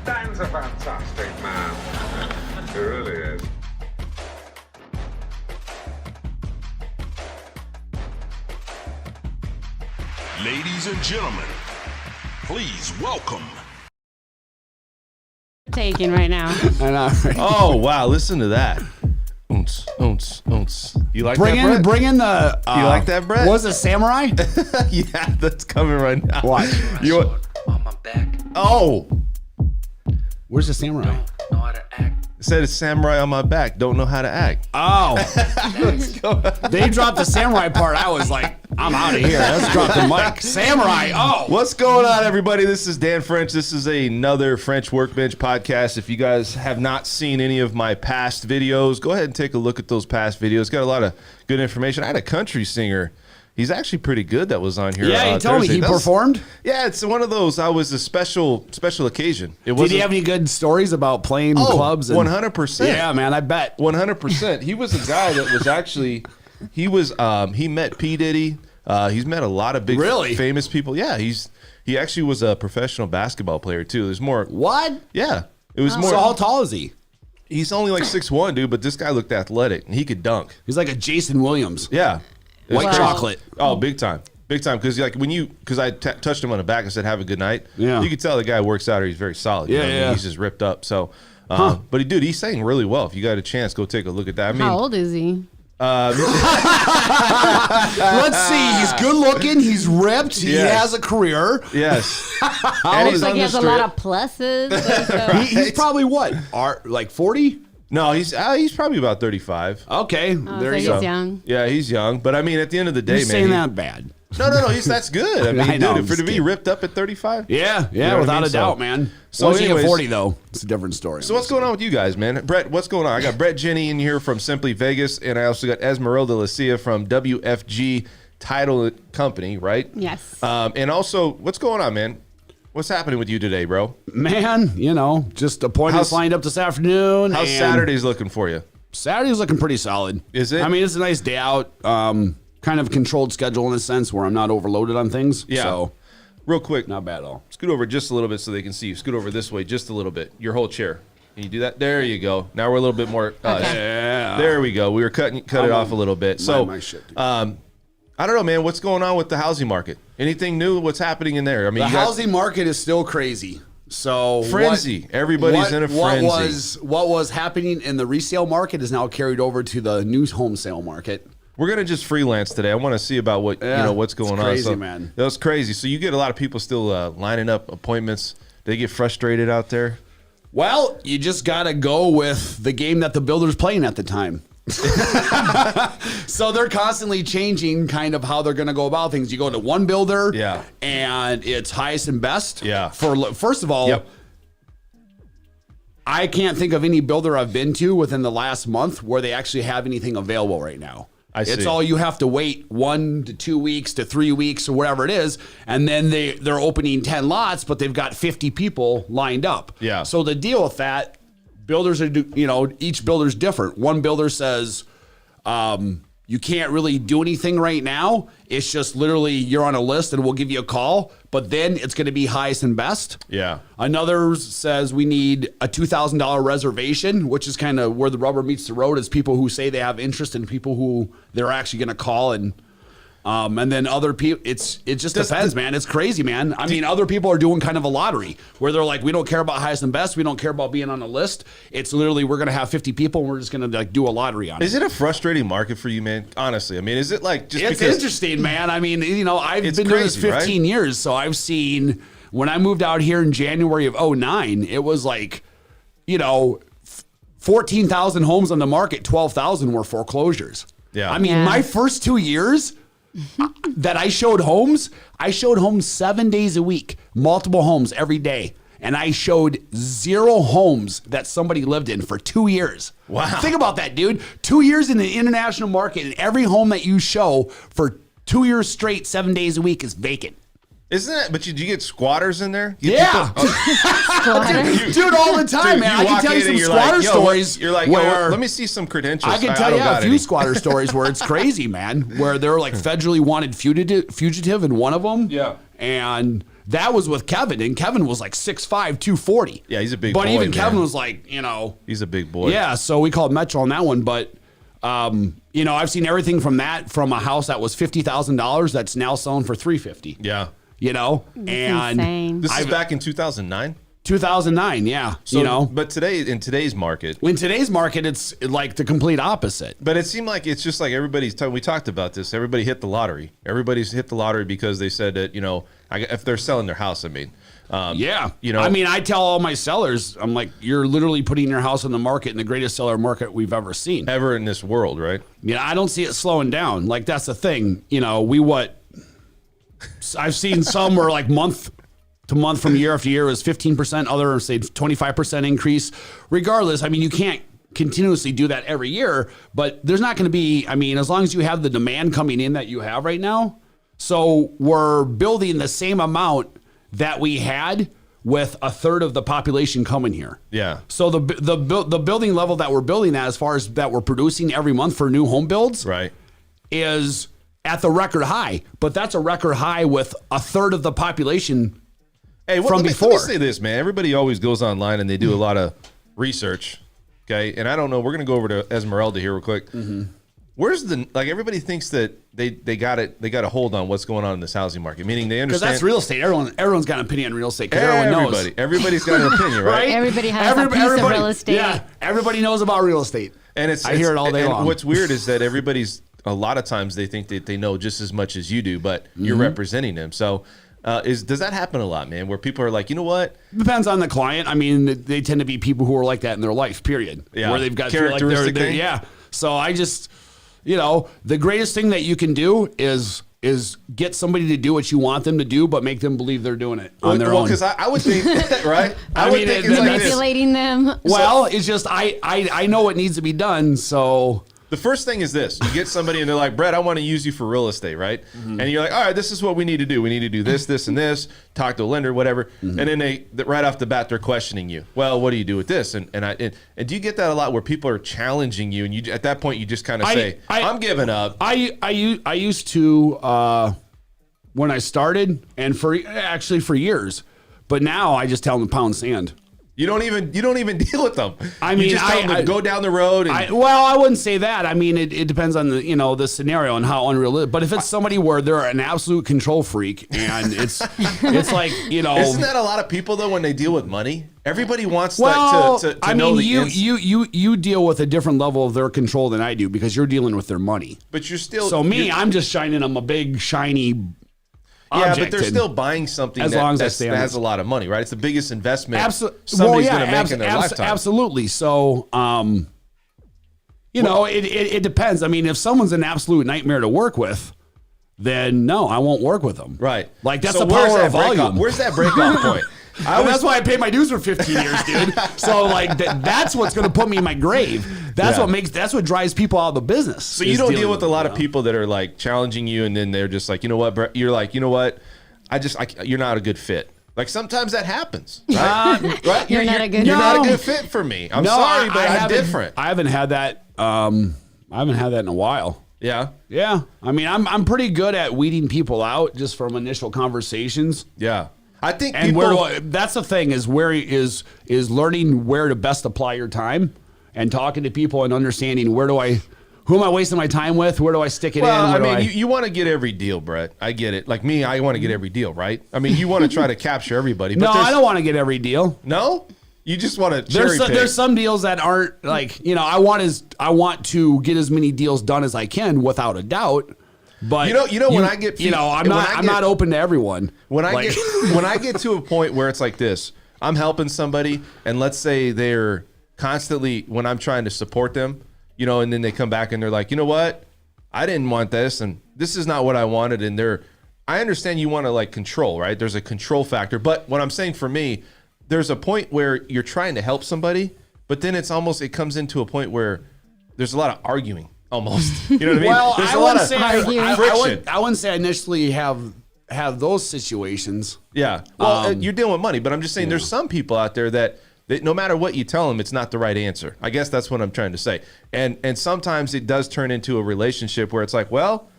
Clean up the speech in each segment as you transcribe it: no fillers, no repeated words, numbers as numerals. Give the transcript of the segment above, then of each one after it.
Dan's a fantastic man. He really is. Ladies and gentlemen, please welcome. Taken right now. I know. Right? Oh wow! Listen to that. Ounce, ounce, ounce. You like that, Brett? Bring in the. You like that, Brett? Was it samurai? Yeah, that's coming right now. Watch. You on my back. Oh, Where's the samurai? Don't know how to act. it said it's samurai on my back. Don't know how to act. Oh, they dropped the samurai part. I was like, I'm out of here. Let's drop the mic. Samurai. Oh, What's going on, everybody? This is Dan French. This is another French Workbench podcast. If you guys have not seen any of my past videos, go ahead and take a look at those past videos. Got a lot of good information. I had a country singer. He's actually pretty good that was on here. yeah. He told me he performed. Yeah, it's one of those. I was a special occasion. It Did he have any good stories about playing clubs? 100%. Yeah, man. I bet. 100%. He was a guy that was actually, he met P. Diddy. He's met a lot of big famous people. Yeah, he actually was a professional basketball player too. There's more. What? Yeah, it was more. So how tall is he? He's only like 6'1", dude, but this guy looked athletic and he could dunk. He's like a Jason Williams. Yeah. White chocolate. Oh, big time. Big time. Because because I touched him on the back and said, have a good night. Yeah. You could tell the guy works out or he's very solid. Yeah, what I mean? yeah. He's just ripped up. So, but he sang really well. If you got a chance, go take a look at that. I mean, How old is he? Let's see. He's good looking. He's ripped. He Yes. has a career. Yes. And he's Like on he the has a street. lot of pluses. So. He's probably what? Like 40? No, he's probably about 35. Okay. Oh, there so you go. he's young. Yeah, he's young. But I mean, at the end of the day, You're man. saying that bad. No. That's good. I mean, I know, I'm dude, for to just be kidding. ripped up at 35. Yeah, know what I without mean? a doubt, So- man. so Once you get anyways- 40, though, it's a different story. So what's going on with you guys, man? Brett, what's going on? I got Brett Jenny in here from Simply Vegas, and I also got Esmeralda Lucia from WFG Title Company, right? Yes. And also, what's going on, man? What's happening with you today, bro? Man, just appointments How's- lined up this afternoon. How's and Saturdays looking for you? Saturday's looking pretty solid. Is it? I mean, it's a nice day out. Kind of controlled schedule in a sense where I'm not overloaded on things. Yeah. So, Real quick, not bad at all. scoot over just a little bit so they can see you. Scoot over this way just a little bit. Your whole chair. Can you do that? There you go. Now we're a little bit more. Yeah. There we go. We were cut it off a little bit. So, my shit, dude. I don't know, man. What's going on with the housing market? Anything new? What's happening in there? I mean, The you got housing market is still crazy. So frenzy. Everybody's in a frenzy. What was happening in the resale market is now carried over to the new home sale market. We're gonna just freelance today. I want to see about what's going on. Crazy, So, man. That's crazy. So you get a lot of people still lining up appointments. They get frustrated out there. Well, you just got to go with the game that the builder's playing at the time. So they're constantly changing kind of how they're going to go about things. You go to one builder, Yeah. and it's highest and best. Yeah. First of all, Yep. I can't think of any builder I've been to within the last month where they actually have anything available right now. It's see. all you have to wait 1 to 2 weeks to 3 weeks or whatever it is, and then they're opening 10 lots, but they've got 50 people lined up. Yeah. So the deal with that, builders are each builder's different. One builder says you can't really do anything right now. It's just literally you're on a list and we'll give you a call, but then it's going to be highest and best. Yeah. Another says we need a $2,000 reservation, which is kind of where the rubber meets the road, is people who say they have interest and people who they're actually going to call. And then other people, it just depends, man. It's crazy, man. I mean, other people are doing kind of a lottery where they're like, we don't care about highest and best. We don't care about being on a list. It's literally, we're going to have 50 people and we're just going to do a lottery on it. Is it a frustrating market for you, man? Honestly, I mean, is it like just It's because interesting, man. I mean, I've It's been doing this crazy, right? 15 years, so I've seen when I moved out here in January of 2009, it was like, 14,000 homes on the market, 12,000 were foreclosures. Yeah. I mean, Yeah. my first 2 years that I showed homes 7 days a week, multiple homes every day. And I showed 0 homes that somebody lived in for 2 years. Wow. Think about that, dude. 2 years in the international market, and every home that you show for 2 years straight, 7 days a week is vacant. isn't it? But you get squatters in there? You get Yeah. people- Dude, all the time, Dude, man. you I can walk tell in you some and you're squatter like, yo, stories. You're like, where let me see some credentials. I can tell don't you a got few any. squatter stories where it's crazy, man, where they're like federally wanted fugitive in one of them. Yeah. And that was with Kevin, and Kevin was like 6'5", 240. Yeah, he's a big but boy, even man. Kevin was like, He's a big boy. yeah, so we called Metro on that one. But, I've seen everything from a house that was $50,000 that's now selling for $350. Yeah. And insane. This is back in 2009. 2009, yeah. So, but in today's market, in today's market, it's like the complete opposite. but it seemed like it's just like everybody's talking. We talked about this. Everybody hit the lottery. Everybody's hit the lottery because they said that if they're selling their house, Yeah. I mean, I tell all my sellers, I'm like, you're literally putting your house on the market in the greatest seller market we've ever seen. ever in this world, right? I don't see it slowing down. Like, that's the thing. I've seen some where like month to month from year after year is 15%, other say 25% increase. Regardless, I mean, you can't continuously do that every year, but there's not going to be, as long as you have the demand coming in that you have right now. So we're building the same amount that we had with a third of the population coming here. Yeah. So the building level that we're building at, as far as that we're producing every month for new home builds, Right. is at the record high. But that's a record high with a third of the population. Hey, from before. Let me say this, man. Everybody always goes online and they do a lot of research. Okay. And I don't know. We're going to go over to Esmeralda here real quick. Mm-hmm. Where's everybody thinks that they got a hold on what's going on in this housing market, meaning they understand. Because that's real estate. Everyone's got an opinion on real estate because everyone knows. Everybody's got an opinion, right? Everybody has a piece of real estate. Yeah, everybody knows about real estate. And I hear it all day and long. What's weird is that a lot of times they think that they know just as much as you do, but you're representing them. So does that happen a lot, man, where people are like, you know what? Depends on the client. I mean, they tend to be people who are like that in their life, period. Yeah. Where they've got Characteristic thing? yeah. So I just, the greatest thing that you can do is get somebody to do what you want them to do, but make them believe they're doing it on their own. Because I would think, right? I would think it's like this. Manipulating them. Well, it's just I know what needs to be done, so. The first thing is this. You get somebody and they're like, Brett, I want to use you for real estate, right? Mm-hmm. And you're like, all right, this is what we need to do. We need to do this, this, and this, talk to a lender, whatever. Mm-hmm. And then right off the bat, they're questioning you. Well, what do you do with this? And do you get that a lot where people are challenging you and you at that point you just kind of say, I'm giving up. I used to when I started and for years, but now I just tell them to pound sand. You don't even deal with them. I mean, you just tell them to go down the road. And I wouldn't say that. I mean, it depends on the scenario and how unrealistic. But if it's somebody where they're an absolute control freak and it's like isn't that a lot of people though when they deal with money? Everybody wants to know the you deal with a different level of their control than I do because you're dealing with their money. But you're still I'm just shining them a big shiny. Yeah, but they're still buying something that has a lot of money, right? It's the biggest investment somebody's going to make in their lifetime. Absolutely. So, it depends. I mean, if someone's an absolute nightmare to work with, then no, I won't work with them. Right. Like that's the power of volume. Where's that breakoff point? That's why I paid my dues for 15 years, dude. So like that's what's going to put me in my grave. That's what drives people out of the business. So you don't deal with a lot of people that are like challenging you, and then they're just like, you know what, Brett? You're like, you know what? You're not a good fit. Like sometimes that happens, right? Right? You're not a good. You're not a good fit for me. I'm sorry, but I'm different. I haven't had that. I haven't had that in a while. Yeah. Yeah. I mean, I'm pretty good at weeding people out just from initial conversations. Yeah. I think that's the thing is learning where to best apply your time and talking to people and understanding who am I wasting my time with? Where do I stick it in? I mean, you want to get every deal, Brett. I get it. Like me, I want to get every deal, right? I mean, you want to try to capture everybody. But no, I don't want to get every deal. No? You just want to cherry pick. There's some deals that aren't like, I want to get as many deals done as I can without a doubt. But when I get I'm not open to everyone. When I get to a point where it's like this, I'm helping somebody and let's say they're constantly when I'm trying to support them, and then they come back and they're like, you know what? I didn't want this and this is not what I wanted. And I understand you want to like control, right? There's a control factor. But what I'm saying for me, there's a point where you're trying to help somebody, but then it comes into a point where there's a lot of arguing almost. You know what I mean? Well, there's I a lot wouldn't of say friction. I wouldn't say I initially have those situations. Yeah. Well, you're dealing with money, but I'm just saying there's some people out there that no matter what you tell them, it's not the right answer. I guess that's what I'm trying to say. And sometimes it does turn into a relationship where it's like, well,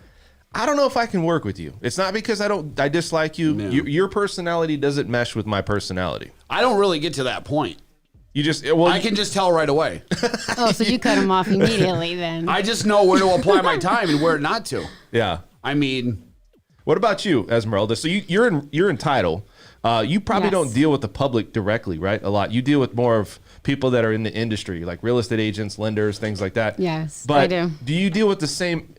I don't know if I can work with you. It's not because I dislike you. No. Your personality doesn't mesh with my personality. I don't really get to that point. You just I can just tell right away. Oh, so you cut him off immediately then. I just know where to apply my time and where not to. Yeah. I mean, What about you, Esmeralda? So you're in title. You probably Yes. don't deal with the public directly, right? A lot. You deal with more of people that are in the industry, like real estate agents, lenders, things like that. Yes, but I do. Do you deal with the same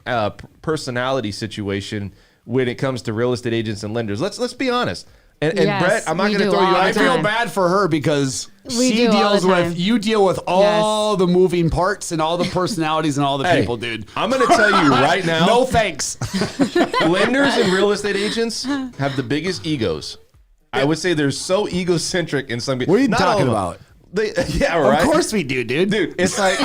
personality situation when it comes to real estate agents and lenders? Let's be honest. And Yes, Brett, I'm not we going to do throw you all out. I the feel time. bad for her because We she do all deals the time. with, you deal with all the moving parts and all the personalities and all the Hey, people, dude. I'm going to tell you right now. No thanks. Lenders and real estate agents have the biggest egos. I would say they're so egocentric in some. What are you Not all talking of them. about? Yeah, right. Of course we do, dude. Dude, it's like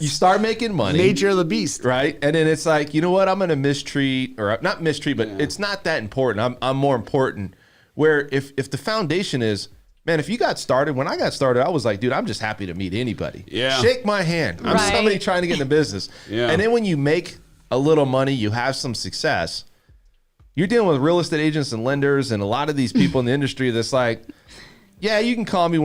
you start making money. Nature of the beast. Right? And then it's like, you know what? I'm going to mistreat, or not mistreat, but it's not that important. I'm more important. Where if the foundation is, man, if you got started, when I got started, I was like, dude, I'm just happy to meet anybody. Yeah. Shake my hand. I'm Right. somebody trying to get into business. Yeah. And then when you make a little money, you have some success, you're dealing with real estate agents and lenders and a lot of these people in the industry that's like, yeah, you can call me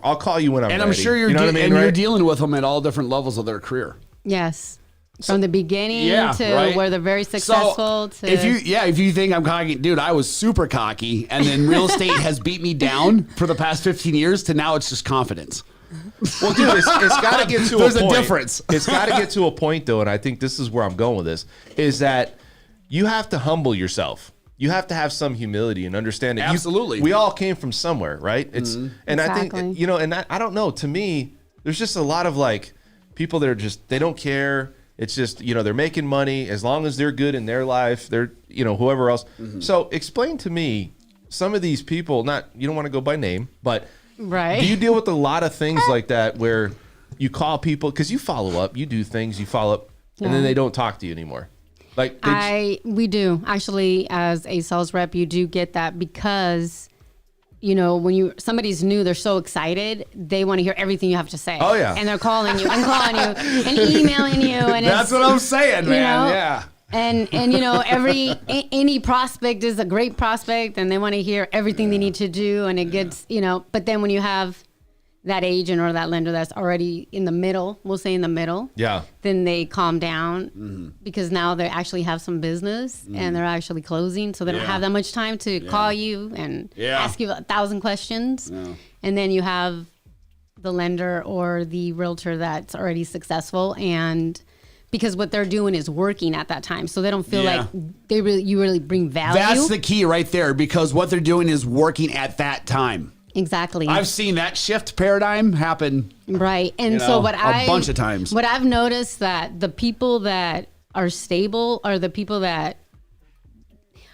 I'll call you when I'm And ready. I'm sure you're, you know what I mean, you're right? dealing with them at all different levels of their career. Yes. From the beginning to right? where they're very successful So to if you think I'm cocky, dude, I was super cocky, and then real estate has beat me down for the past 15 years to now it's just confidence. Well, dude, it's got to get to There's a point. a difference. It's got to get to a point, though, and I think this is where I'm going with this, is that you have to humble yourself. You have to have some humility and understand that Absolutely. we all came from somewhere, right? It's and I Exactly. think, you know, and I don't know, to me, there's just a lot of like people that are just, they don't care. It's just, you know, they're making money as long as they're good in their life, they're, you know, whoever else. So explain to me some of these people, not, you don't want to go by name, but right. do you deal with a lot of things like that where you call people, because you follow up, you do things, you follow up, and then Yeah. they don't talk to you anymore? Like We do actually, as a sales rep, you do get that because, you know, when somebody's new, they're so excited, they want to hear everything you have to say. Oh, yeah. And they're calling you and calling you and emailing you, and That's what I'm saying, man. know, Yeah. And you know, any prospect is a great prospect, and they want to hear everything they need to do, and it gets, you know. But then when you have that agent or that lender that's already in the middle, we'll say in the middle, Yeah. then they calm down because now they actually have some business and they're actually closing, so they don't Yeah. have that much time to call you and Yeah. ask you 1,000 questions. And then you have the lender or the realtor that's already successful, and because what they're doing is working at that time, so they don't feel Yeah. like you really bring value. That's the key right there, because what they're doing is working at that time. Exactly. I've seen that shift paradigm happen. Right. And You so know, what a bunch of times. What I've noticed that the people that are stable are the people that,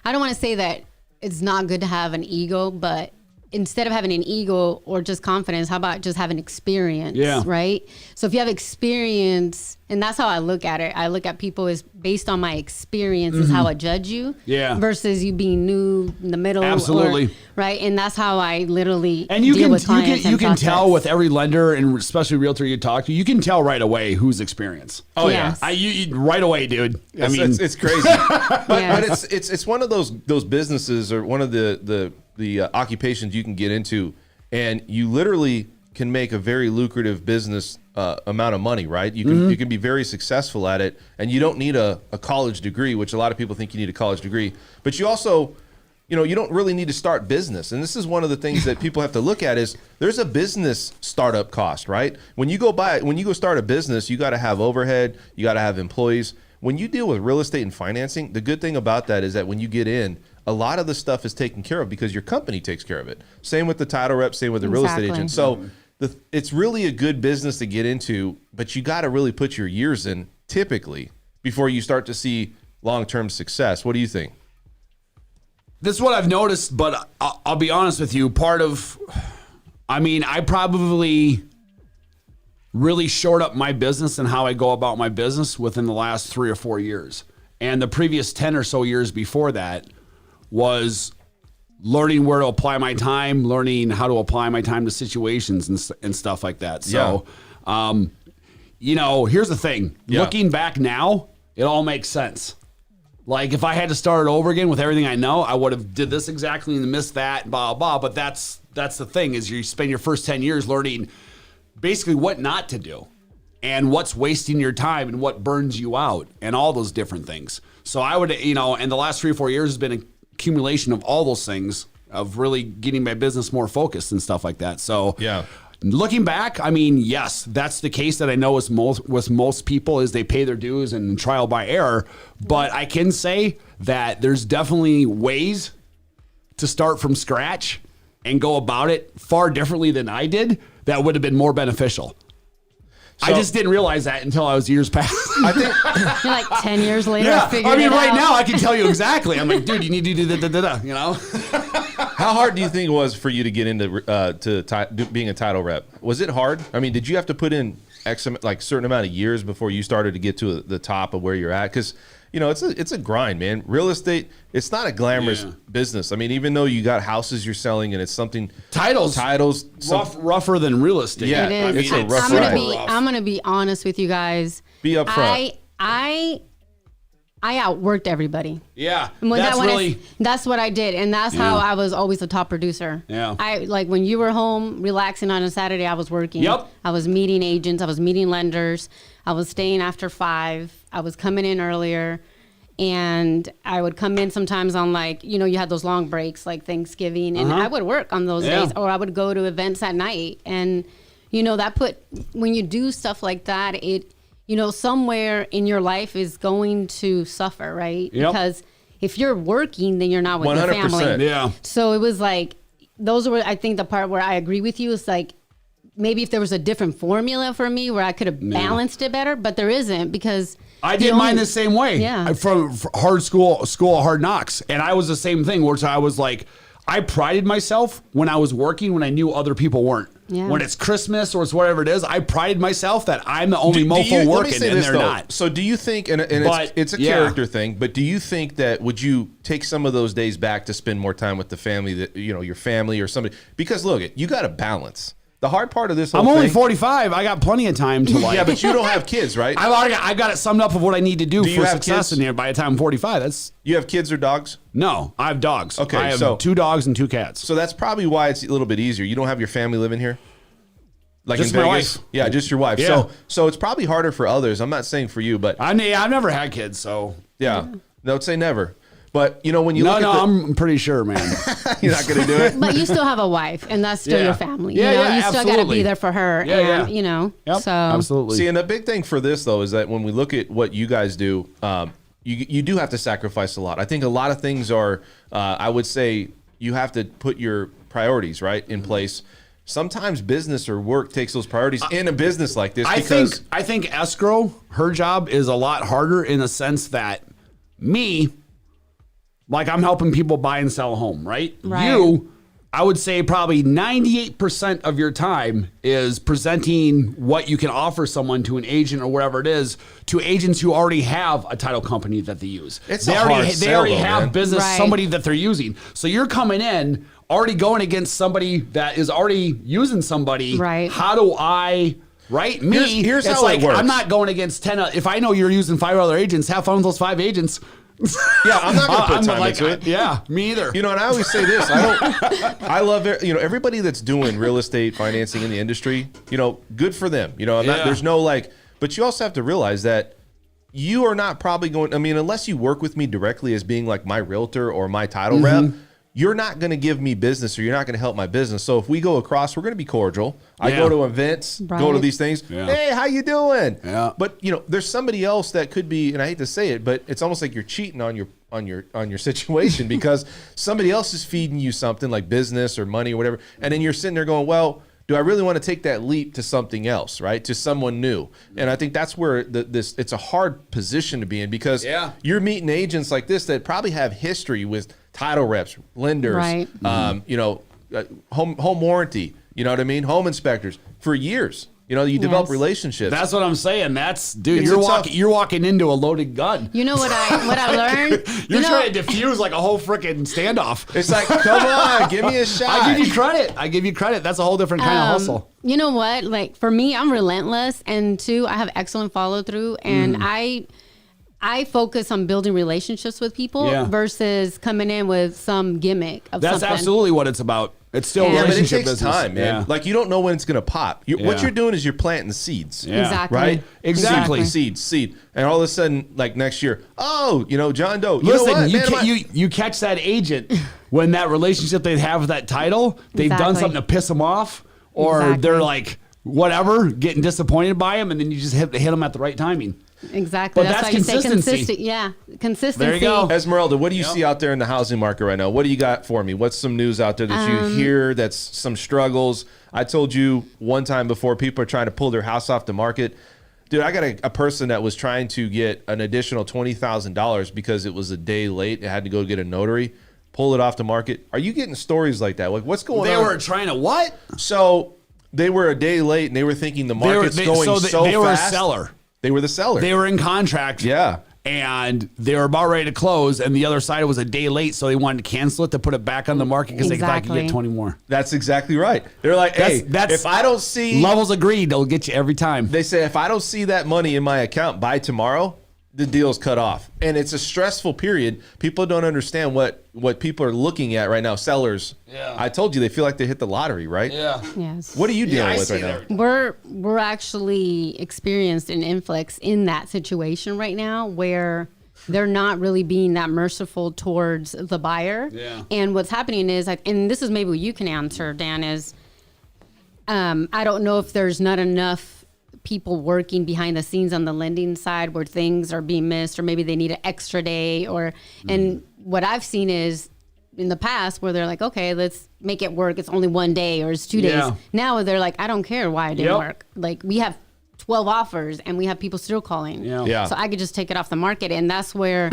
I don't want to say that it's not good to have an ego, but instead of having an ego or just confidence, how about just having experience? Yeah. Right. So if you have experience, and that's how I look at it. I look at people as based on my experience is how I judge you. Yeah. Versus you being new in the middle. Absolutely. Right. And that's how I literally And you deal can with clients you and can tell prospects. with every lender and especially realtor you talk to, you can tell right away who's experienced. Oh, Yes. You right away, dude. It's crazy. But Yes. it's one of those businesses or one of the occupations you can get into, and you literally can make a very lucrative business amount of money, right? You can be very successful at it, and you don't need a college degree, which a lot of people think you need a college degree. But you also, you know, you don't really need to start business. And this is one of the things that people have to look at is there's a business startup cost, right? When you go start a business, you got to have overhead, you got to have employees. When you deal with real estate and financing, the good thing about that is that when you get in, a lot of the stuff is taken care of because your company takes care of it. Same with the title rep, same with the real estate Exactly. agent. So it's really a good business to get into, but you got to really put your years in typically before you start to see long-term success. What do you think? This is what I've noticed, but I'll be honest with you. I probably really shored up my business and how I go about my business within the last 3 or 4 years. And the previous 10 or so years before that was learning where to apply my time, learning how to apply my time to situations and stuff like that. So, you know, here's the thing. Yeah. Looking back now, it all makes sense. Like if I had to start it over again with everything I know, I would have did this exactly and missed that, blah, blah. But that's the thing is you spend your first 10 years learning basically what not to do and what's wasting your time and what burns you out and all those different things. So I would, and the last 3 or 4 years has been an accumulation of all those things of really getting my business more focused and stuff like that. So Yeah. Looking back, I mean, yes, that's the case that I know with most people is they pay their dues and trial by error. But I can say that there's definitely ways to start from scratch and go about it far differently than I did that would have been more beneficial. I just didn't realize that until I was years past. I think You're like 10 years later. yeah, Figured I mean, it right out. now I can tell you exactly. I'm like, dude, you need to do da-da-da-da, how hard do you think it was for you to get into being a title rep? Was it hard? I mean, did you have to put in certain amount of years before you started to get to the top of where you're at? Because it's a grind, man. Real estate, it's not a glamorous business. I mean, even though you got houses you're selling and it's something Titles rougher than real estate. Yeah, It is. I mean, it's a rough I'm gonna ride. I'm gonna be honest with you guys. Be upfront. I outworked everybody. Yeah, And when that's when really. that's what I did, and that's how I was always the top producer. Yeah. I like when you were home relaxing on a Saturday, I was working. Yep. I was meeting agents. I was meeting lenders. I was staying after 5. I was coming in earlier, and I would come in sometimes on you had those long breaks like Thanksgiving, and I would work on those days, or I would go to events at night, and when you do stuff like that, it. Somewhere in your life is going to suffer, right? Yep. Because if you're working, then you're not with your 100%. family. Yeah. So it was like, those were, I think, the part where I agree with you is like, maybe if there was a different formula for me where I could have balanced it better, but there isn't because I did mine the same way. Yeah. From hard school of hard knocks. And I was the same thing where I was like, I prided myself when I was working when I knew other people weren't. Yeah. When it's Christmas or it's whatever it is, I prided myself that I'm the only mofo let me working say and this, they're though. not. So do you think, and But, it's a character thing, but do you think that would you take some of those days back to spend more time with the family, that your family or somebody? Because look, you got to balance. The hard part of this whole I'm thing. only 45. I got plenty of time to like. Yeah, but you don't have kids, right? I got it summed up of what I need to do you for have success kids? in here by the time I'm 45. That's You have kids or dogs? no, I have dogs. Okay, I have so- 2 dogs and 2 cats. So that's probably why it's a little bit easier. You don't have your family living here? Like Just in my Vegas? wife. Yeah, just your wife. Yeah. So it's probably harder for others. I'm not saying for you, but I've never had kids, so yeah. Don't say never. But when you look at I'm pretty sure, man. you're not going to do it. But you still have a wife, and that's still Yeah. your family. Yeah, yeah, you still got to absolutely. be there for her. Yeah, and, yeah. Yep, so absolutely. See, and the big thing for this though is that when we look at what you guys do, you do have to sacrifice a lot. I think a lot of things are. I would say you have to put your priorities right in place. Sometimes business or work takes those priorities in a business like this. I think escrow, her job is a lot harder in the sense that I'm helping people buy and sell a home, right? Right. I would say probably 98% of your time is presenting what you can offer someone to an agent or wherever it is to agents who already have a title company that they use. It's they a already, hard they sell, already though, have man. business, Right. somebody that they're using. So you're coming in already going against somebody that is already using somebody. Right. How do I... Right? Me, Here's it's how it like works. I'm not going against 10. If I know you're using 5 other agents, have fun with those 5 agents. Yeah, I'm not going to put time like, into it. Yeah, me either. And I always say this. I love it. Everybody that's doing real estate financing in the industry, good for them. There's no but you also have to realize that you are not probably going, unless you work with me directly as being like my realtor or my title rep, you're not going to give me business or you're not going to help my business. So if we go across, we're going to be cordial. I go to events, go to Right. these things. Yeah. Hey, how you doing? Yeah. But there's somebody else that could be, and I hate to say it, but it's almost like you're cheating on your situation because somebody else is feeding you something like business or money or whatever, and then you're sitting there going, well, do I really want to take that leap to something else, right? To someone new? And I think that's where it's a hard position to be in because you're meeting agents like this that probably have history with title reps, lenders, Right. Home warranty, you know what I mean? Home inspectors for years. You develop Yes. relationships. That's what I'm saying. Dude, It's you're walking into a loaded gun. You know what I learned? You're trying to diffuse like a whole freaking standoff. It's like, come on, give me a shot. I give you credit. That's a whole different kind of hustle. You know what? Like for me, I'm relentless, and 2, I have excellent follow through, and I focus on building relationships with people versus coming in with some gimmick of That's something. absolutely what it's about. It's still Yeah, Yeah, but it relationship takes business. time, man. Yeah. Like you don't know when it's gonna pop. What Yeah. you're doing is you're planting seeds. Yeah. Exactly. Right? Exactly. Seed. And all of a sudden, like next year, John Doe. You Listen, know what, you, man, you catch that agent when that relationship they have with that title, they've done Exactly. something to piss them off, or Exactly. they're like whatever, getting disappointed by him, and then you just hit them at the right timing. Exactly. But that's why you say consistency. consistent. Yeah, consistency. There you go. Esmeralda, what do you see out there in the housing market right now? What do you got for me? What's some news out there that you hear that's some struggles? I told you one time before, people are trying to pull their house off the market. Dude, I got a person that was trying to get an additional $20,000 because it was a day late. It had to go get a notary, pull it off the market. Are you getting stories like that? Like, what's going They on? were trying to what? So they were a day late, and they were thinking the market's going so fast. They were a seller. They were the seller. They were in contract. Yeah. And they were about ready to close, and the other side was a day late, so they wanted to cancel it to put it back on the market because they thought they could Exactly. get 20 more. That's exactly right. They're like, hey, if I don't see levels agreed, they'll get you every time. They say if I don't see that money in my account by tomorrow, the deal's cut off. And it's a stressful period. People don't understand what people are looking at right now. Sellers. Yeah. I told you they feel like they hit the lottery, right? Yeah. Yes. What are you dealing I with see right now? that. We're actually experienced an influx in that situation right now where they're not really being that merciful towards the buyer. Yeah. And what's happening is, and this is maybe what you can answer, Dan, is I don't know if there's not enough people working behind the scenes on the lending side where things are being missed, or maybe they need an extra day, and what I've seen is in the past where they're like, okay, let's make it work. It's only one day or it's 2 days. Yeah. Now they're like, I don't care why it didn't Yep. work. Like we have 12 offers and we have people still calling. Yeah. So I could just take it off the market. And that's where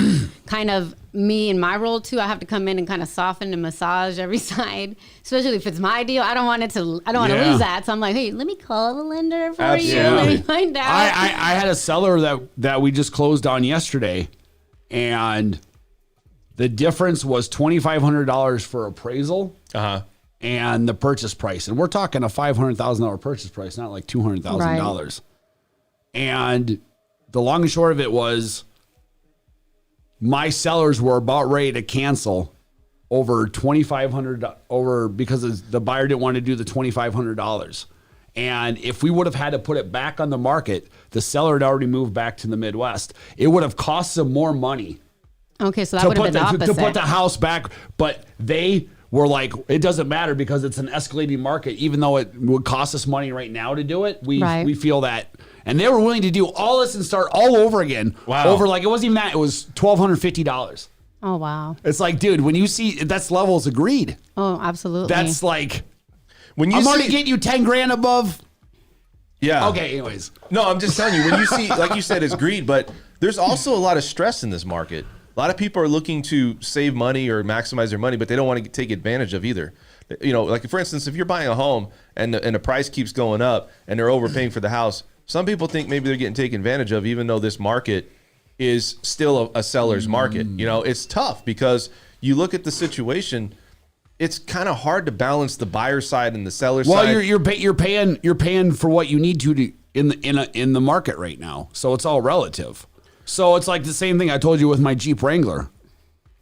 kind of me in my role too, I have to come in and kind of soften and massage every side, especially if it's my deal. I don't want to lose that. So I'm like, hey, let me call the lender for you. Let me find out. I had a seller that we just closed on yesterday, and the difference was $2,500 for appraisal and the purchase price. And we're talking a $500,000 purchase price, not like $200,000. And the long and short of it was my sellers were about ready to cancel over $2,500 because the buyer didn't want to do the $2,500. And if we would have had to put it back on the market, the seller had already moved back to the Midwest. It would have cost them more money Okay, so that would have been the opposite. to put the house back, but they were like, it doesn't matter because it's an escalating market. Even though it would cost us money right now to do it, we feel that. And they were willing to do all this and start all over again. Wow. Over like, it wasn't even that. It was $1,250. Oh, wow. It's like, dude, when you see that's levels agreed. Oh, absolutely. That's like, When you I'm see, already getting you 10 grand above. yeah. Okay, anyways. No, I'm just telling you, when you see, like you said, it's greed, but there's also a lot of stress in this market. A lot of people are looking to save money or maximize their money, but they don't want to take advantage of either. You know, like for instance, if you're buying a home and the price keeps going up and they're overpaying for the house, some people think maybe they're getting taken advantage of, even though this market is still a seller's market. You know, it's tough because you look at the situation. It's kind of hard to balance the buyer side and the seller side. Well, you're paying for what you need to in the market right now. So it's all relative. So it's like the same thing I told you with my Jeep Wrangler.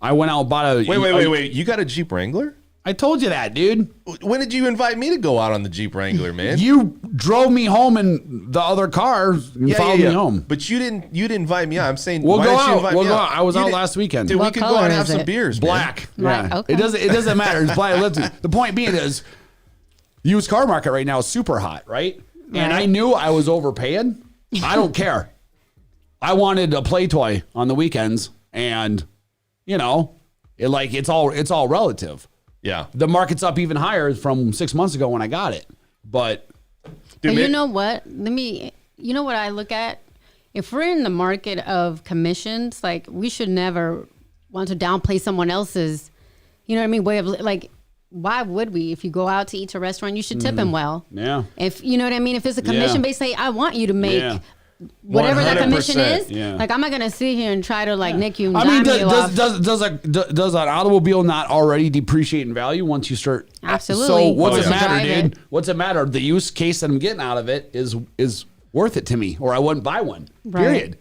I went out and bought a Wait. You got a Jeep Wrangler? I told you that, dude. When did you invite me to go out on the Jeep Wrangler, man? You drove me home in the other car and followed me home. But you didn't invite me out. I'm saying We'll why go didn't you out. invite We'll me go out? out. I was You out didn't- last weekend. Dude, we What could go color out and have is some it? beers, man. Black. Right, Yeah. okay. It doesn't matter. It's black. The point being is, used car market right now is super hot, right? And I knew I was overpaying. I don't care. I wanted a play toy on the weekends, and it's all relative. Yeah. The market's up even higher from 6 months ago when I got it. But But you know what? You know what I look at? If we're in the market of commissions, like we should never want to downplay someone else's, you know what I mean, way of like. Why would we? If you go out to eat to a restaurant, you should tip him well. Yeah. If you know what I mean. If it's a commission based, say I want you to make. Yeah. Whatever that commission 100%. is, Yeah. like I'm not gonna sit here and try to like nick you and I mean, dime you off. does an automobile not already depreciate in value once you start? Absolutely. So what's Once it you matter, drive dude? it. What's it matter? The use case that I'm getting out of it is worth it to me, or I wouldn't buy one. Right. Period.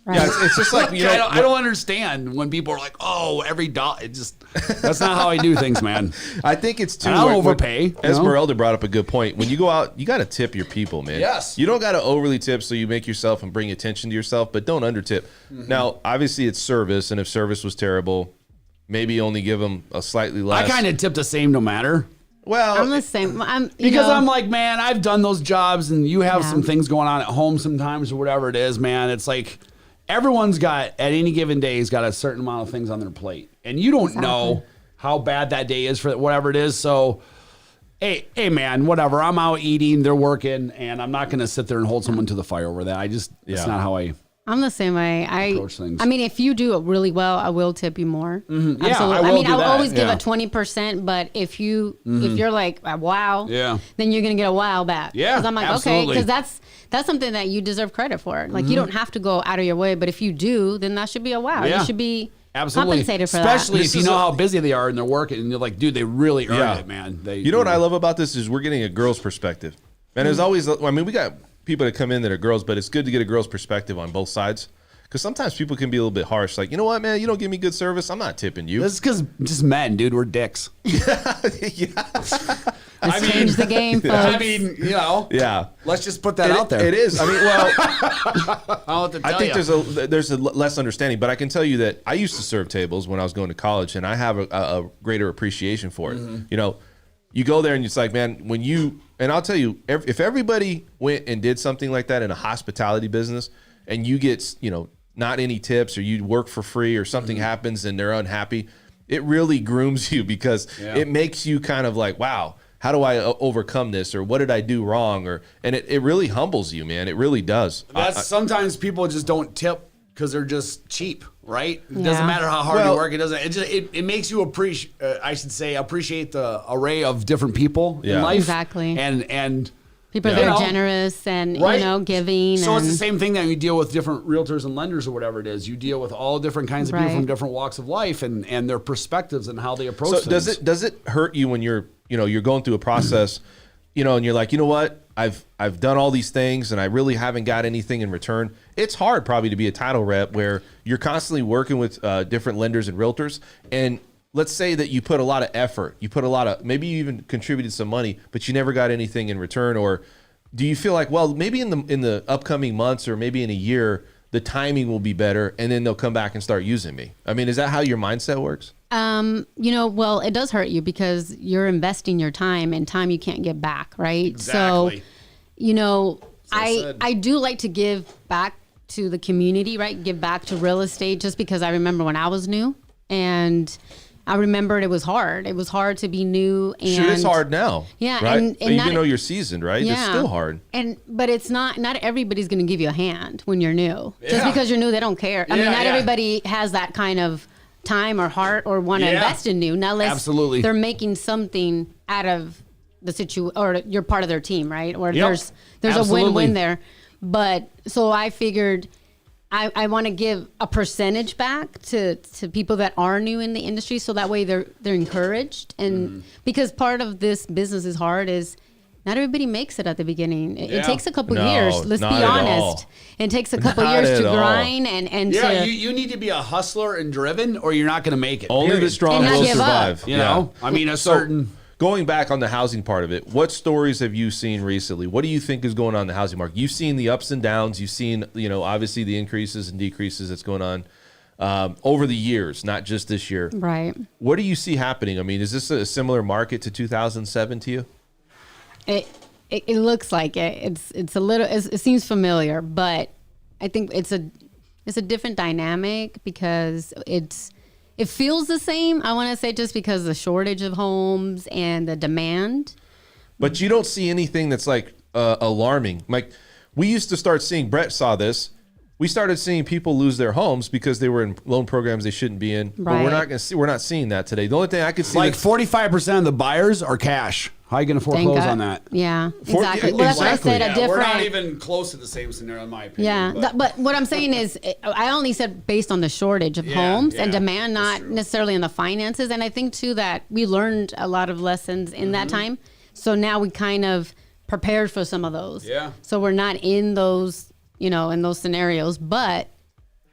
Right. Yeah, it's just like, you know, I don't understand when people are like, oh, every dollar. It just, that's not how I do things, man. I think it's too. And I'll overpay, you know? Esmeralda brought up a good point. When you go out, you got to tip your people, man. Yes. You don't got to overly tip so you make yourself and bring attention to yourself, but don't under tip. Now, obviously, it's service, and if service was terrible, maybe only give them a slightly less. I kind of tip the same no matter. Well, I'm the same. Because I'm like, man, I've done those jobs, and you have Yeah. some things going on at home sometimes or whatever it is, man. It's like everyone's got, at any given day, has got a certain amount of things on their plate. And you don't know how bad that day is for whatever it is. So, hey, man, whatever. I'm out eating, they're working, and I'm not going to sit there and hold someone to the fire over that. It's not how I I'm the same way. approach things. I mean, if you do it really well, I will tip you more. Yeah, Absolutely. I will mean, do I'll that. always give Yeah. a 20%, but if you're like a wow, Yeah. then you're gonna get a wow back. Yeah, because I'm like, okay, absolutely. because that's something that you deserve credit for. Like you don't have to go out of your way, but if you do, then that should be a wow. Yeah. You should be Absolutely. compensated for Especially that. if you know how busy they are and they're working, and you're like, dude, they really earned it, man. You know what I love about this is we're getting a girl's perspective. And there's always, I mean, we got people that come in that are girls, but it's good to get a girl's perspective on both sides. Because sometimes people can be a little bit harsh. Like, you know what, man? You don't give me good service, I'm not tipping you. This is because just men, dude, we're dicks. Let's change the game, folks. I mean, you know. Yeah. Let's just put that out there. It is. I mean, well, I'll have to I tell think ya. there's a less understanding, but I can tell you that I used to serve tables when I was going to college, and I have a greater appreciation for it. You know, you go there and it's like, man, when you, and I'll tell you, if everybody went and did something like that in a hospitality business, and you get, you know, not any tips, or you work for free, or something happens and they're unhappy, it really grooms you because it makes you kind of like, wow, how do I overcome this, or what did I do wrong, and it really humbles you, man. It really does. Sometimes people just don't tip because they're just cheap, right? It doesn't Yeah. matter how hard Well- you work. It makes you appreciate. I should say appreciate the array of different people in Yeah. life. Exactly. And People you that know, are generous and right? you know giving. So and it's the same thing that you deal with different realtors and lenders or whatever it is. You deal with all different kinds of people Right. from different walks of life and their perspectives and how they approach So things. does it hurt you when you're going through a process, and you're like, you know what, I've done all these things and I really haven't got anything in return. It's hard probably to be a title rep where you're constantly working with different lenders and realtors, and let's say that you put a lot of effort, maybe you even contributed some money, but you never got anything in return. Or do you feel like, well, maybe in the upcoming months or maybe in a year, the timing will be better and then they'll come back and start using me? I mean, is that how your mindset works? Well, it does hurt you because you're investing your time and time you can't get back, right? Exactly. So, said. I do like to give back to the community, right? Give back to real estate just because I remember when I was new and I remembered it was hard. It was hard to be new. And Shoot, it's hard now. Yeah, right? and Even not- though you're seasoned, right? It's still hard. But it's not everybody's going to give you a hand when you're new. Just Yeah. because you're new, they don't care. I mean, Yeah, not yeah. everybody has that kind of time or heart or want to Yeah. invest in you. Not unless Absolutely. they're making something out of the situation, or you're part of their team, right? Or Yep. there's a Absolutely. win-win there. But so I figured I want to give a percentage back to people that are new in the industry, so that way they're encouraged. And because part of this business is hard, is not everybody makes it at the beginning. It Yeah. takes a couple No, years. Let's not be at honest. all. It takes a couple Not years at to all. grind and Yeah, to you need to be a hustler and driven, or you're not going to make it. Only period. the strong And not will give up. survive. You know, I mean, a certain. Going back on the housing part of it, what stories have you seen recently? What do you think is going on in the housing market? You've seen the ups and downs. You've seen, obviously the increases and decreases that's going on over the years, not just this year. right. What do you see happening? I mean, is this a similar market to 2007 to you? It looks like it. It's a little. It seems familiar, but I think it's a different dynamic because it feels the same. I want to say just because of the shortage of homes and the demand. But you don't see anything that's like alarming. Like we used to start seeing, Brett saw this. We started seeing people lose their homes because they were in loan programs they shouldn't be in. But we're Right. we're not seeing that today. The only thing I could see Like 45% of the buyers are cash. How are you going to Thank foreclose God. on that? Yeah, For- exactly. Well, that's what I exactly. said. A different. We're not even close to the same scenario, in my opinion. Yeah, but- but what I'm saying is, I only said based on the shortage of Yeah, homes and yeah, demand, that's not true. necessarily in the finances. And I think too that we learned a lot of lessons in that time. So now we kind of prepared for some of those. Yeah. So we're not in those, in those scenarios. But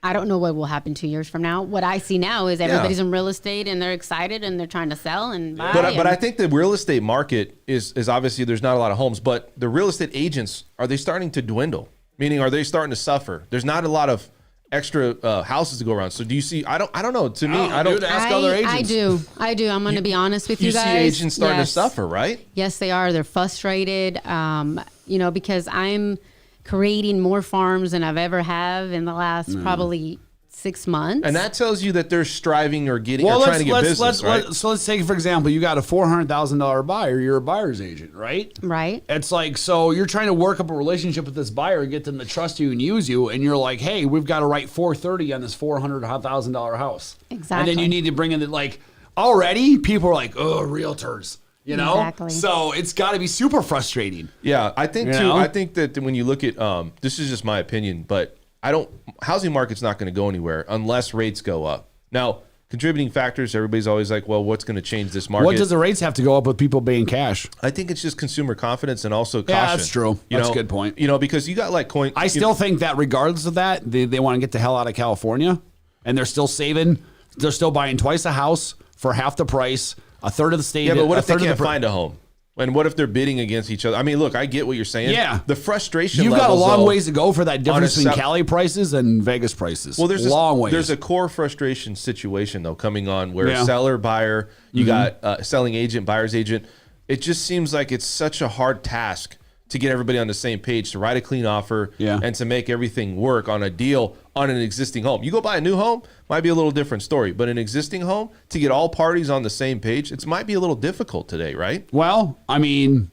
I don't know what will happen 2 years from now. What I see now is everybody's in real estate and they're excited and they're trying to sell and buy. But I think the real estate market is obviously there's not a lot of homes, but the real estate agents, are they starting to dwindle? Meaning, are they starting to suffer? There's not a lot of extra houses to go around. So do you see? I don't know. To me, I don't. Dude, ask other agents. I do. I'm going to be honest with you guys. You see agents starting to Yes. suffer, right? Yes, they are. They're frustrated. Because I'm creating more farms than I've ever have in the last probably 6 months. And that tells you that they're striving or getting Well, or trying to get business, right? So let's take, for example, you got a $400,000 buyer. You're a buyer's agent, right? Right. It's like, so you're trying to work up a relationship with this buyer and get them to trust you and use you. And you're like, hey, we've got to write $430 on this $400,000 house. Exactly. And then you need to bring in the, like, already people are like, oh, realtors, you know? Exactly. So it's got to be super frustrating. Yeah, I think You too. know? I think that when you look at this is just my opinion, but housing market's not going to go anywhere unless rates go up. Now, contributing factors, everybody's always like, well, what's going to change this market? What does the rates have to go up with people paying cash? I think it's just consumer confidence and also caution. Yeah, that's true. That's a good point. Because you got like coin. I still think that regardless of that, they want to get the hell out of California, and they're still saving. They're still buying twice a house for half the price, a third of the state. Yeah, but what a if they third of can't the find a home? And what if they're bidding against each other? I mean, look, I get what you're saying. Yeah. The frustration You've got a levels, long though, ways to go for that difference on a between sep- Cali prices and Vegas prices. Well, there's long ways. There's a core frustration situation though coming on where Yeah. seller, buyer, you got selling agent, buyer's agent. It just seems like it's such a hard task to get everybody on the same page, to write a clean offer, Yeah. and to make everything work on a deal on an existing home. You go buy a new home, might be a little different story, but an existing home, to get all parties on the same page, it might be a little difficult today, right? Well, I mean,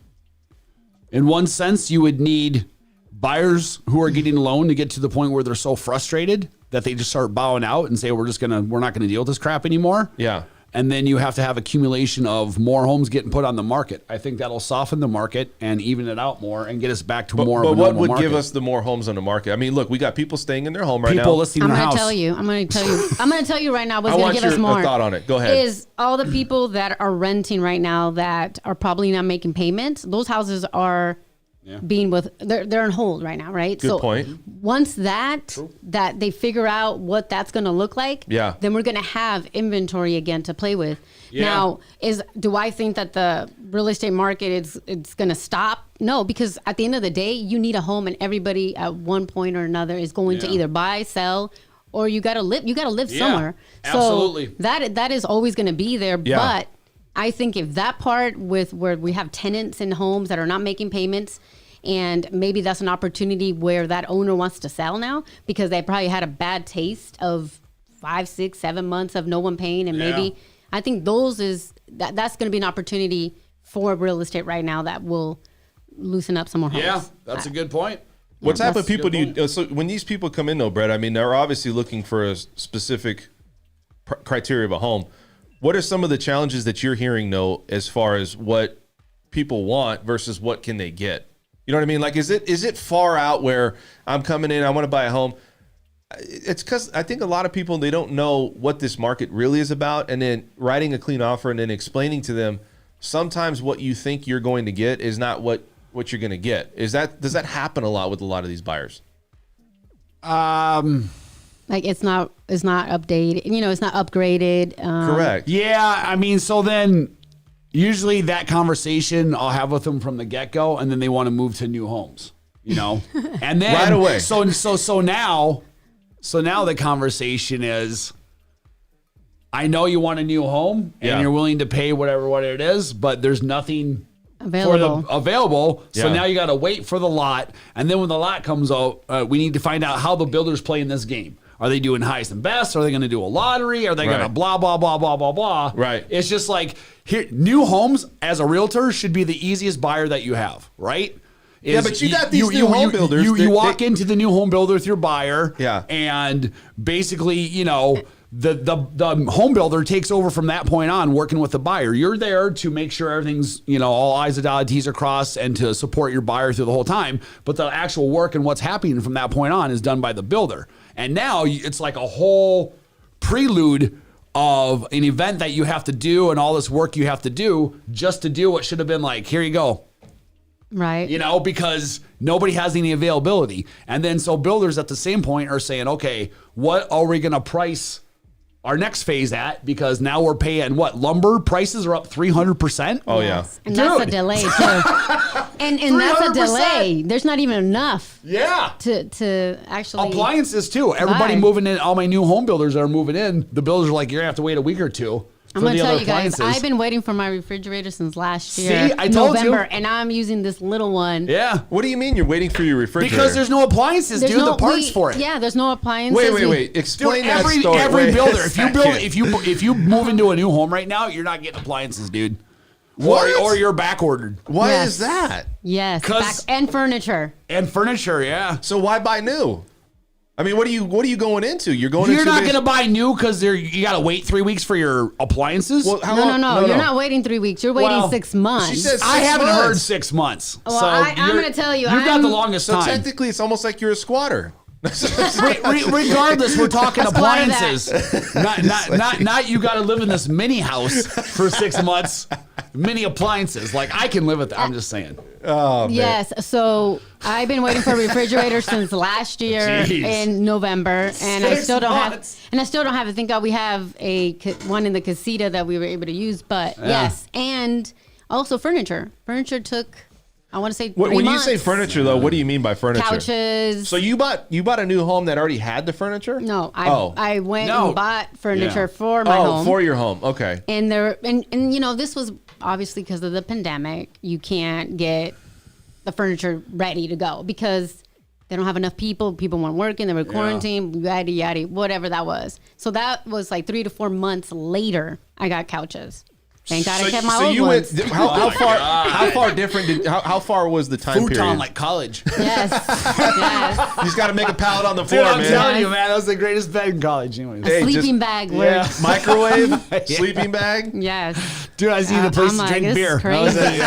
in one sense, you would need buyers who are getting a loan to get to the point where they're so frustrated that they just start bowing out and say, we're not gonna deal with this crap anymore. Yeah. And then you have to have accumulation of more homes getting put on the market. I think that'll soften the market and even it out more and get us back to more of a But what normal would market. give us the more homes on the market? I mean, look, we got people staying in their home right now. People listing I'm their going house. to tell you. I'm going to tell you right now what's I going want to give us your more. thought on it. Go ahead. Is all the people that are renting right now that are probably not making payments. Those houses are they're on hold right now, right? Good point. Once that they figure out what that's going to look like, Yeah. then we're going to have inventory again to play with. Yeah. Now, do I think that the real estate market it's going to stop? No, because at the end of the day, you need a home, and everybody at one point or another is going to Yeah. either buy, sell, or you got to live. You got to live Yeah, somewhere. absolutely. So that is always going to be there, Yeah. but I think if that part with where we have tenants in homes that are not making payments, and maybe that's an opportunity where that owner wants to sell now because they probably had a bad taste of 5, 6, 7 months of no one paying, and maybe I think that's going to be an opportunity for real estate right now that will loosen up some more homes. Yeah, that's a good point. What type of That's a people good do you? So when these people come in, though, Brett, I mean, they're obviously looking for a specific criteria of a home. What are some of the challenges that you're hearing, though, as far as what people want versus what can they get? You know what I mean? Like, is it far out where I'm coming in, I want to buy a home? It's because I think a lot of people, they don't know what this market really is about, and then writing a clean offer and then explaining to them sometimes what you think you're going to get is not what you're going to get. Does that happen a lot with a lot of these buyers? Like it's not updated, it's not upgraded. Correct. Yeah, I mean, so then usually that conversation I'll have with them from the get-go, and then they want to move to new homes, and then Right away. So now the conversation is, I know you want a new home and Yeah. you're willing to pay what it is, but there's nothing Available. available. So Yeah. now you got to wait for the lot, and then when the lot comes out, we need to find out how the builder's playing this game. Are they doing highest and best? Are they going to do a lottery? Are they going to Right. blah, blah, blah, blah, blah, blah? Right. It's just like, here, new homes as a realtor should be the easiest buyer that you have, right? Yeah, but you got these new home builders. You walk into the new home builder with your buyer, Yeah. and basically, the home builder takes over from that point on, working with the buyer. You're there to make sure everything's, all I's are dotted, T's are crossed, and to support your buyer through the whole time. But the actual work and what's happening from that point on is done by the builder. And now it's like a whole prelude of an event that you have to do and all this work you have to do just to do what should have been like, here you go. Right. You know, because nobody has any availability. And then so builders at the same point are saying, okay, what are we going to price our next phase at? Because now we're paying what? Lumber prices are up 300%. Oh, Yes. yeah. And that's a Dude. delay too. and that's a 300%. delay. There's not even enough Yeah. to actually Appliances too. Everybody Buy. moving in. All my new home builders that are moving in. The builders are like, you're gonna have to wait a week or two. I'm for gonna the tell other you guys, appliances. I've been waiting for my refrigerator since last See, year, I told you. November, and I'm using this little one. Yeah. What do you mean you're waiting for your refrigerator? Because there's no appliances, There's dude. no the parts for it. Yeah, there's no appliances. Wait. Dude, Explain that every story. every Wait a builder, if you build, second. if you move into a new home right now, you're not getting appliances, dude. What? Or you're back ordered. Why Yes. is that? Yes, 'Cause- and furniture. And furniture, yeah. So why buy new? I mean, what are you going into? You're going You're into not this- going to buy new because you got to wait 3 weeks for your appliances. Well, how No, long? no, you're not waiting 3 weeks. You're waiting Well, 6 months. She said I 6 haven't months. heard 6 months. Well, so I'm you're- gonna tell you, You've got the longest So time. technically, it's almost like you're a squatter. Regardless, we're talking Squatter that. appliances. Not you got to live in this mini house for 6 months. Mini appliances. Like I can live with that. I'm just saying. Oh, man. Yes, so I've been waiting for a refrigerator since last year Jeez. in November, and I 6 still don't months. have. And I still don't have. Thank God we have one in the casita that we were able to use. But yes, and also furniture. Furniture took, I want to say, 3 When you months. say furniture, though, what do you mean by furniture? Couches. So you bought a new home that already had the furniture? No, Oh. I went No. and bought furniture Yeah. for my home. For your home. Okay. And you know, this was obviously because of the pandemic. You can't get the furniture ready to go because they don't have enough people. People weren't working. They were quarantined, yada, yada, whatever that was. So that was like 3 to 4 months later, I got couches. Thank God I kept my old ones. How far different did how far was the time Futon period? like college. Yes. Yes. You just got to make a pallet on the floor, Dude, I'm man. telling you, man, that was the greatest bed in college. Anyways. Hey, Sleeping just- bag Yeah. works. Microwave, sleeping bag, Yes. Dude, I see the place I'm to like, drink this is beer. That was crazy. it,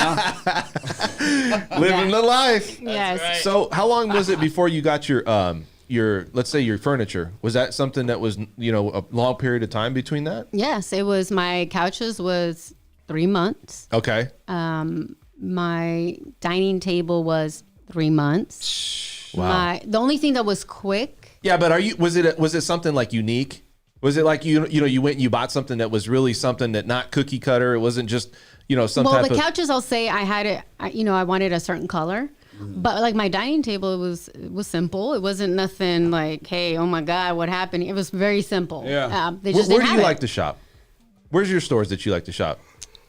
yeah. living the life. Yes. So, how long was it before you got your let's say your furniture? Was that something that was a long period of time between that? Yes, it was my couches was 3 months. Okay. My dining table was 3 months. Wow. The only thing that was quick. Yeah, but was it something like unique? Was it like you went and you bought something that was really something that not cookie cutter? It wasn't just some Well, type the of couches, I'll say I had it. I wanted a certain color, but like my dining table, it was simple. It wasn't nothing like, hey, oh my God, what happened? It was very simple. Yeah. They Where just do didn't you have like it. to shop? Where's your stores that you like to shop?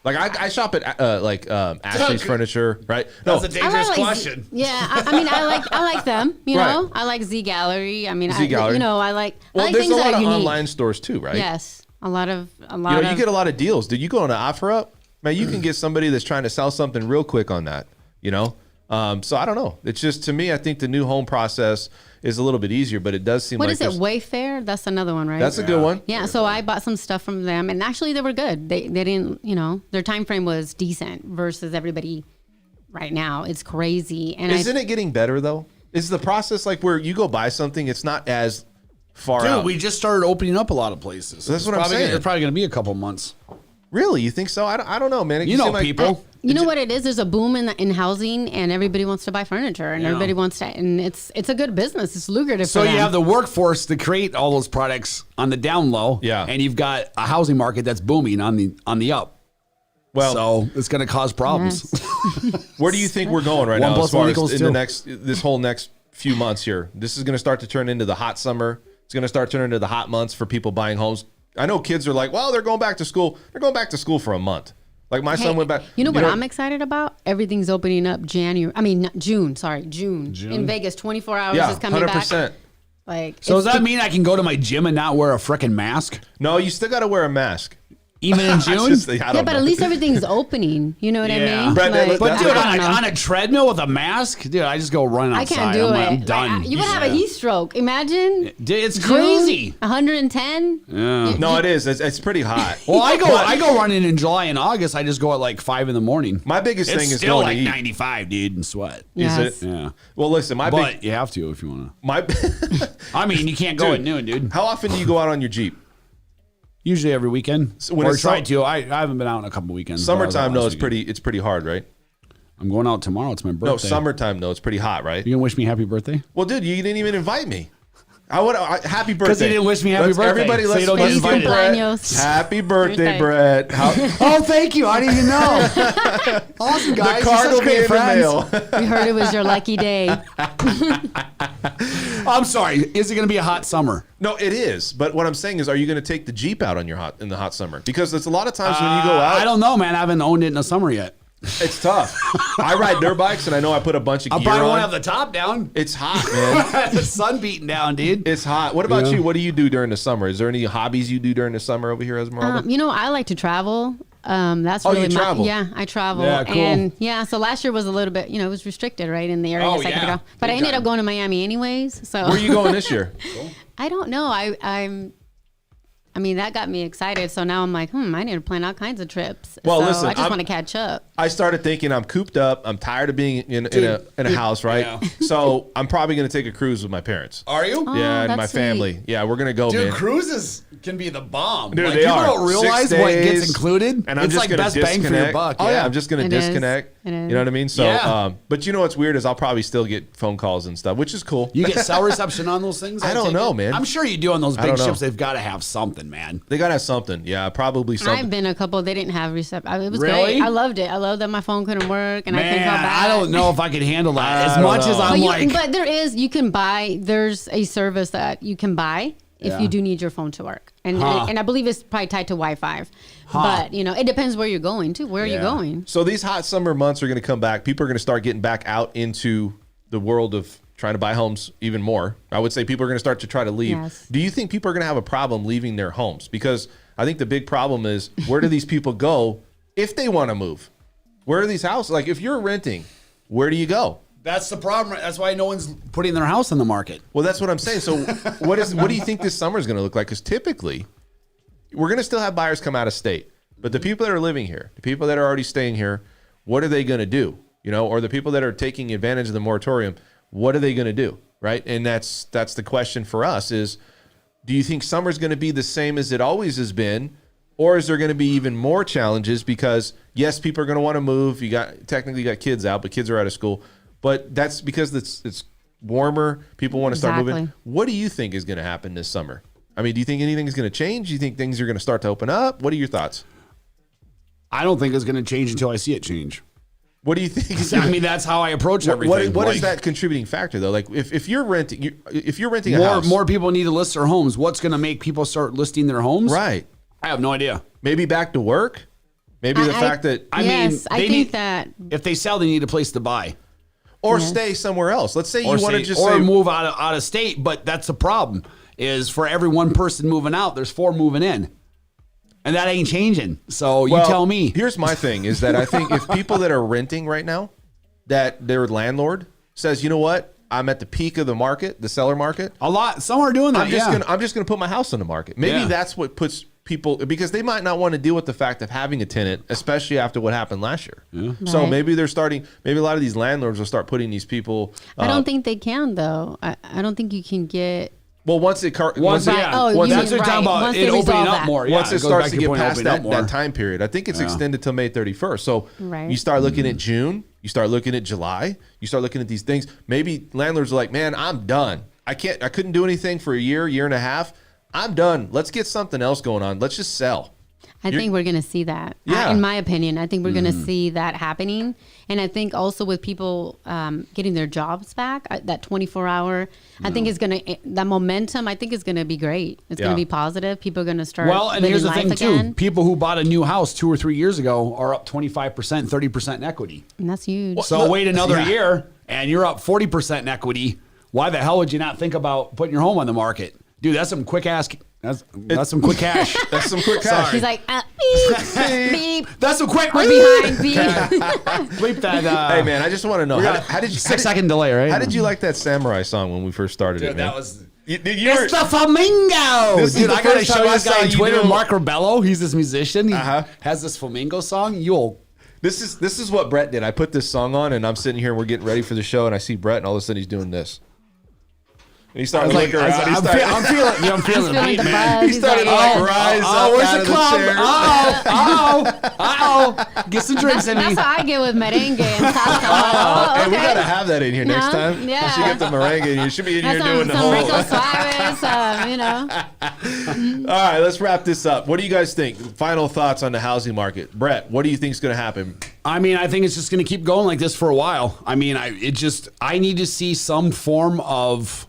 Like I shop at Ashley's Furniture, right? That's a I dangerous like question. Yeah, I mean, I like them. You know, Right. I like Z Gallery. I mean, Z Gallery. I like Well, there's things a that lot are of unique. online stores too, right? Yes, a lot of. You get a lot of deals. Did you go on an OfferUp? Man, you can get somebody that's trying to sell something real quick on that. So I don't know. It's just, to me, I think the new home process is a little bit easier, but it does seem What like is it? Wayfair? That's another one, right? that's a good one. Yeah, so I bought some stuff from them, and actually they were good. They didn't, their time frame was decent versus everybody right now. It's crazy. And Isn't it getting better though? Is the process like where you go buy something, it's not as far Dude, out? we just started opening up a lot of places. That's what I'm Probably saying. It's probably going to be a couple months. Really? You think so? I don't know, man. It You seem know like- people. You know what it is? There's a boom in housing, and everybody wants to buy furniture, and Yeah. everybody wants to, and it's a good business. It's lucrative. So for you them. have the workforce to create all those products on the down low. Yeah. And you've got a housing market that's booming on the up. Well, So it's going to cause problems. Yes. where do you think we're going right One now plus as far one as equals in two. this whole next few months here? This is going to start to turn into the hot summer. It's going to start turning into the hot months for people buying homes. I know kids are like, well, they're going back to school. They're going back to school for a month. Like my son went back. You know what I'm excited about? Everything's opening up June. Sorry, June. In Vegas, 24 hours Yeah, is coming 100%. back. Like, So does it's that mean I can go to my gym and not wear a frickin' mask? No, you still got to wear a mask. Even in June? Just- I yeah, don't but know. at least everything's opening. You know what Yeah. I mean? Brett, Like, but Dude, I don't know. on a treadmill with a mask? Dude, I just go running I outside. can't do I'm it. done. You would have a heat stroke. Imagine. Dude, it's June, crazy. 110. Yeah. No, it is. It's pretty hot. Well, I go running in July and August. I just go at like 5 in the morning. My biggest It's thing is still going like to eat. 95, dude, and sweat. Yes. Is it? Yeah. Well, listen, But you have to if you want my to. I mean, you can't go at noon, dude. How often do you go out on your Jeep? Usually every weekend. when Or it's try to. I haven't been out in a couple weekends. but I was out Summertime, last though, weekend. it's pretty hard, right? I'm going out tomorrow. It's my birthday. No, summertime though. It's pretty hot, right? You gonna wish me happy birthday? Well, dude, you didn't even invite me. Happy birthday. Because he didn't wish me happy birthday. Everybody, So let's you don't get wish invited. Cumpleaños. Happy birthday, Birthday. Brett. Oh, thank you. I didn't even know. Awesome, guys. The card will be in the mail. We heard it was your lucky day. I'm sorry. Is it going to be a hot summer? No, it is. But what I'm saying is, are you going to take the Jeep out in the hot summer? Because it's a lot of times when you go out. I don't know, man. I haven't owned it in the summer yet. It's tough. I ride dirt bikes, and I know I put a bunch of I gear probably on. won't have the top down. It's hot, man. The sun beating down, dude. It's hot. What about Yeah. you? What do you do during the summer? Is there any hobbies you do during the summer over here, Esmeralda? You know, I like to travel. That's Oh, you really travel? Yeah, I travel. Yeah, cool. And yeah, so last year was a little bit, it was restricted, right, in the areas Oh, I could yeah. go. But I Big ended time. up going to Miami anyways. So Where are you going this year? I don't know. I mean, that got me excited. So now I'm like, I need to plan all kinds of trips. Well, so listen, I just want to catch up. I started thinking I'm cooped up. I'm tired of being in a house, right? Yeah. So I'm probably going to take a cruise with my parents. Are you? Yeah, and that's my sweet. family. Yeah, we're going to go, Dude, man. cruises can be the bomb. Dude, like, they people are. don't realize 6 what days, gets included. And I'm it's just like gonna best bang for your disconnect. buck. Oh yeah, I'm just gonna It is. disconnect. It is. You know what I mean? So, Yeah. but you know what's weird is I'll probably still get phone calls and stuff, which is cool. You get cell reception on those things? I don't take know, it? man. I'm sure you do on those I big don't know. ships. They've got to have something, man. They gotta have something. Yeah, probably something. I've been a couple. They didn't have reception. It was Really? great. I loved it. I loved that my phone couldn't work and I couldn't call Man, back. I don't know if I could handle that. I As don't much as know. I'm like, But you can buy. There's a service that you can buy if Yeah. you do need your phone to work, and I believe it's probably tied to Wi-Fi. But it depends where you're going to. Where are you Yeah. going? So these hot summer months are going to come back. People are going to start getting back out into the world of trying to buy homes even more. I would say people are going to start to try to leave. Yes. Do you think people are going to have a problem leaving their homes? Because I think the big problem is, where do these people go if they want to move? Where are these houses? Like, if you're renting, where do you go? that's the problem. That's why no one's putting their house on the market. Well, that's what I'm saying. So what do you think this summer is going to look like? Because typically, we're going to still have buyers come out of state. But the people that are living here, the people that are already staying here, what are they going to do? Or the people that are taking advantage of the moratorium, what are they going to do? Right? And that's the question for us is, do you think summer's going to be the same as it always has been? Or is there going to be even more challenges? Because yes, people are going to want to move. You got kids out, but kids are out of school. But that's because it's warmer. People want to start moving. Exactly. What do you think is going to happen this summer? I mean, do you think anything is going to change? Do you think things are going to start to open up? What are your thoughts? I don't think it's going to change until I see it change. What do you think? I mean, that's how I approach everything. What is Like, that contributing factor though? Like if you're renting a house, more people need to list their homes. What's going to make people start listing their homes? right? I have no idea. Maybe back to work. Maybe the fact that I Yes, mean, I they think need, that- if they sell, they need a place to buy. or Yes. stay somewhere else. Let's say you Or want to say- just or say move out of state. But that's the problem is for every one person moving out, there's 4 moving in. And that ain't changing. So you Well, tell me. Here's my thing is that I think if people that are renting right now, that their landlord says, you know what, I'm at the peak of the market, the seller market. Some are doing that. I'm just gonna put my house on the market. Maybe Yeah. that's what puts people, because they might not want to deal with the fact of having a tenant, especially after what happened last year. So Right. maybe maybe a lot of these landlords will start putting these people. I don't think they can though. I don't think you can get. Well, once Right. Oh, Oh, you that's mean what you're right. talking about. Once It they opening resolve up that. more. once Yeah, it goes starts back to your get point, past opening up that more. time period, I think it's extended till May 31st. So Right. you start looking at June, you start looking at July, you start looking at these things. Maybe landlords are like, man, I'm done. I couldn't do anything for a year and a half. I'm done. Let's get something else going on. Let's just sell. I think we're going to see that. Yeah. In my opinion, I think we're going to see that happening. And I think also with people getting their jobs back, that 24-hour, I think is going to, that momentum, I think is going to be great. It's going Yeah. to be positive. People are going to start Well, and living here's the life thing again. too: people who bought a new house 2 or 3 years ago are up 25%, 30% in equity. And that's huge. So wait another year, and you're up 40% in equity. Why the hell would you not think about putting your home on the market, dude? That's some quick ass. That's some quick cash. That's some quick cash. She's like, beep, beep. That's some quick. We're behind, beep. Bleep that. Hey man, I just want to know how did you 6-second delay, right? How did you like that samurai song when we first started it? Dude, Man? that was. You It's the flamingo, This is dude. the I gotta first show time you I this saw guy on you Twitter, do- Mark Rebello. He's this musician. He Uh-huh. has this flamingo song. You'll. This is what Brett did. I put this song on, and I'm sitting here, and we're getting ready for the show, and I see Brett, and all of a sudden he's doing this. And he started looking around. I'm feeling the feeling beat, the man. buzz. He started He's like like, rise Oh, up where's out the of the club? chair. go. Get some drinks in me. That's what I get with merengue and salsa. Oh, Hey, we okay. gotta have that in here next No? time. Yeah. You should get the merengue. You should be in here That's doing the some whole. Rico Suarez, All right, let's wrap this up. What do you guys think? Final thoughts on the housing market, Brett. What do you think is going to happen? I mean, I think it's just going to keep going like this for a while. I mean, I need to see some form of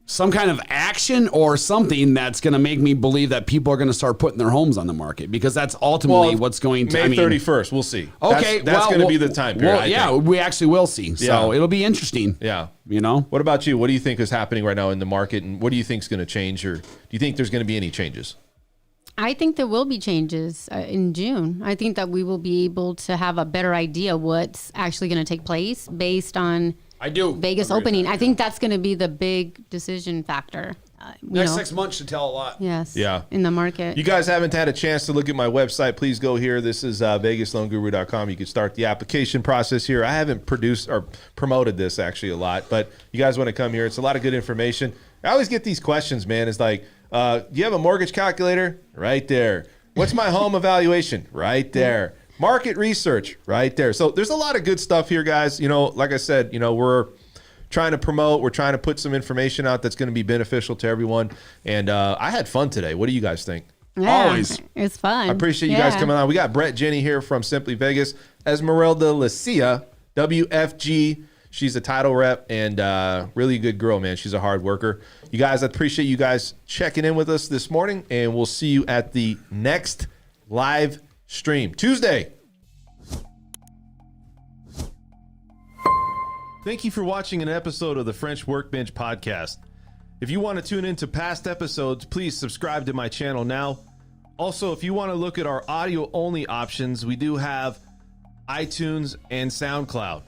some kind of action or something that's going to make me believe that people are going to start putting their homes on the market, because that's ultimately what's going to. May 31st. We'll see. Okay, that's going to be the time period. I think. We actually will see. So Yeah. it'll be interesting. Yeah. You know. What about you? What do you think is happening right now in the market, and what do you think is going to change, or do you think there's going to be any changes? I think there will be changes in June. I think that we will be able to have a better idea what's actually going to take place based on I do Vegas agree with opening. that, I think that's going to be the big decision factor. Next 6 months should tell a lot. Yes. Yeah. In the market. You guys haven't had a chance to look at my website, please go here. This is VegasLoanGuru.com. You can start the application process here. I haven't produced or promoted this actually a lot, but you guys want to come here. It's a lot of good information. I always get these questions, man. It's like, do you have a mortgage calculator? Right there. What's my home evaluation? Right there. Market research? Right there. So there's a lot of good stuff here, guys. You know, like I said, you know, we're trying to promote. We're trying to put some information out that's going to be beneficial to everyone. And I had fun today. What do you guys think? Yeah, Always. It's fun. I appreciate you guys coming on. We got Brett Jenny here from Simply Vegas. Esmeralda Lucia, WFG. She's a title rep and really good girl, man. She's a hard worker. You guys, I appreciate you guys checking in with us this morning, and we'll see you at the next live stream Tuesday. Thank you for watching an episode of the French Workbench podcast. If you want to tune into past episodes, please subscribe to my channel now. Also, if you want to look at our audio only options, we do have iTunes and SoundCloud.